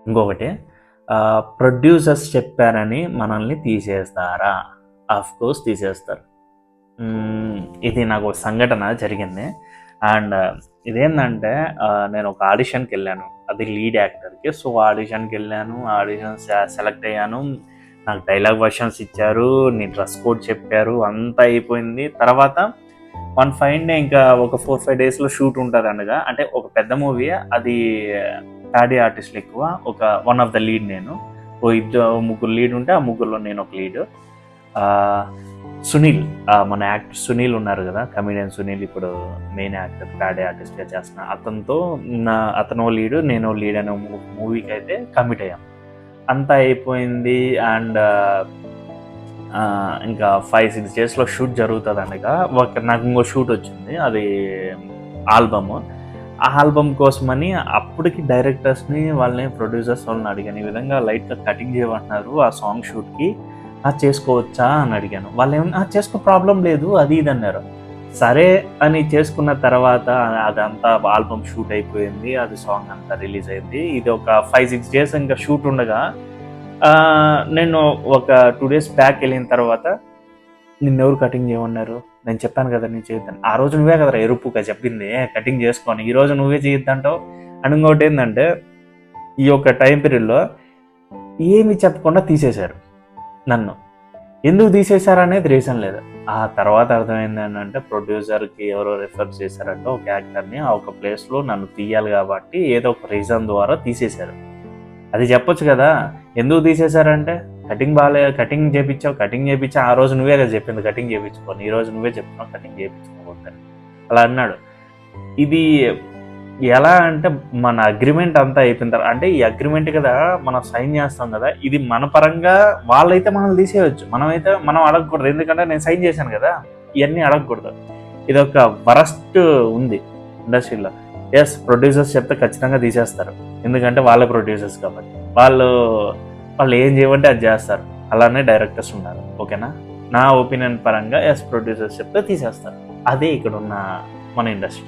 ఇంకొకటి ప్రొడ్యూసర్స్ చెప్పారని మనల్ని తీసేస్తారా? ఆఫ్ కోర్స్ తీసేస్తారు. ఇది నాకు ఒక సంఘటన జరిగింది. అండ్ ఇదేంటంటే నేను ఒక ఆడిషన్కి వెళ్ళాను, అది లీడ్ యాక్టర్కి. సో ఆడిషన్కి వెళ్ళాను, ఆడిషన్ సెలెక్ట్ అయ్యాను. నాకు డైలాగ్ వర్షన్స్ ఇచ్చారు, నీ డ్రెస్ కోడ్ చెప్పారు, అంతా అయిపోయింది. తర్వాత వన్ ఫైన్ డే ఇంకా ఒక 4-5 డేస్లో షూట్ ఉంటుంది అనగా, అంటే ఒక పెద్ద మూవీ అది, ప్యాడీ ఆర్టిస్టులు ఎక్కువ. ఒక వన్ ఆఫ్ ద లీడ్ నేను. ముగ్గురు లీడ్ ఉంటే ఆ ముగ్గురులో నేను ఒక లీడ్. సునీల్, మన యాక్టర్ సునీల్ ఉన్నారు కదా, కమెడియన్ సునీల్, ఇప్పుడు మెయిన్ యాక్టర్ ప్యాడీ ఆర్టిస్ట్గా చేస్తున్న అతనితో అతను లీడ్, నేను లీడ్ అనే మూవీకి అయితే కమిట్ అయ్యాం. అంతా అయిపోయింది. అండ్ ఇంకా 5-6 డేస్లో షూట్ జరుగుతుంది అనగా నాకు ఇంకో షూట్ వచ్చింది, అది ఆల్బమ్. ఆ ఆల్బమ్ కోసమని అప్పటికి డైరెక్టర్స్ని, వాళ్ళని ప్రొడ్యూసర్స్ వాళ్ళని అడిగాను, ఈ విధంగా లైట్గా కటింగ్ చేయమంటున్నారు ఆ సాంగ్ షూట్కి, చేసుకోవచ్చా అని అడిగాను. వాళ్ళు ఏమన్నా చేసుకో, ప్రాబ్లం లేదు, అది ఇది అన్నారు. సరే అని చేసుకున్న తర్వాత అదంతా ఆల్బమ్ షూట్ అయిపోయింది, అది సాంగ్ అంతా రిలీజ్ అయింది. ఇది ఒక 5-6 డేస్ ఇంకా షూట్ ఉండగా నేను ఒక 2 డేస్ బ్యాక్ వెళ్ళిన తర్వాత, నిన్నెవరు కటింగ్ చేయమన్నారు, నేను చెప్పాను కదా నేను చేయొద్దాను, ఆ రోజు నువ్వే కదా ఎరుపుగా చెప్పింది కటింగ్ చేసుకొని, ఈరోజు నువ్వే చేయొద్దంటావు అని. ఇంకోటి ఏంటంటే ఈ యొక్క టైం పీరియడ్లో ఏమి చెప్పకుండా తీసేశారు నన్ను. ఎందుకు తీసేశారు అనేది రీజన్ లేదు. ఆ తర్వాత అర్థమైంది ఏంటంటే, ప్రొడ్యూసర్కి ఎవరో రిఫర్ చేశారంటే ఒక యాక్టర్ని, ఆ ఒక ప్లేస్లో నన్ను తీయాలి కాబట్టి ఏదో ఒక రీజన్ ద్వారా తీసేశారు. అది చెప్పొచ్చు కదా, ఎందుకు తీసేశారంటే కటింగ్ చేయించా, ఆ రోజు నువ్వే కదా చెప్పింది కటింగ్ చేయించుకోని, ఈ రోజు నువ్వే చెప్తున్నావు కటింగ్ చేయించుకోవద్దని అలా అన్నాడు. ఇది ఎలా అంటే, మన అగ్రిమెంట్ అంతా అయిపోయిన తర్వాత, అంటే ఈ అగ్రిమెంట్ కదా మనం సైన్ చేస్తాం కదా, ఇది మన పరంగా వాళ్ళైతే మనల్ని తీసేయచ్చు, మనం అడగకూడదు, ఎందుకంటే నేను సైన్ చేశాను కదా, ఇవన్నీ అడగకూడదు. ఇది ఒక వరస్ట్ ఉంది ఇండస్ట్రీలో. ఎస్, ప్రొడ్యూసర్స్ చెప్తే ఖచ్చితంగా తీసేస్తారు, ఎందుకంటే వాళ్ళే ప్రొడ్యూసర్స్ కాబట్టి వాళ్ళు ఏం చేయమంటే అది చేస్తారు. అలానే డైరెక్టర్స్ ఉన్నారు, ఓకేనా. నా ఒపీనియన్ పరంగా ఎస్, ప్రొడ్యూసర్స్ చెప్తే తీసేస్తారు. అదే ఇక్కడ ఉన్న మన ఇండస్ట్రీ.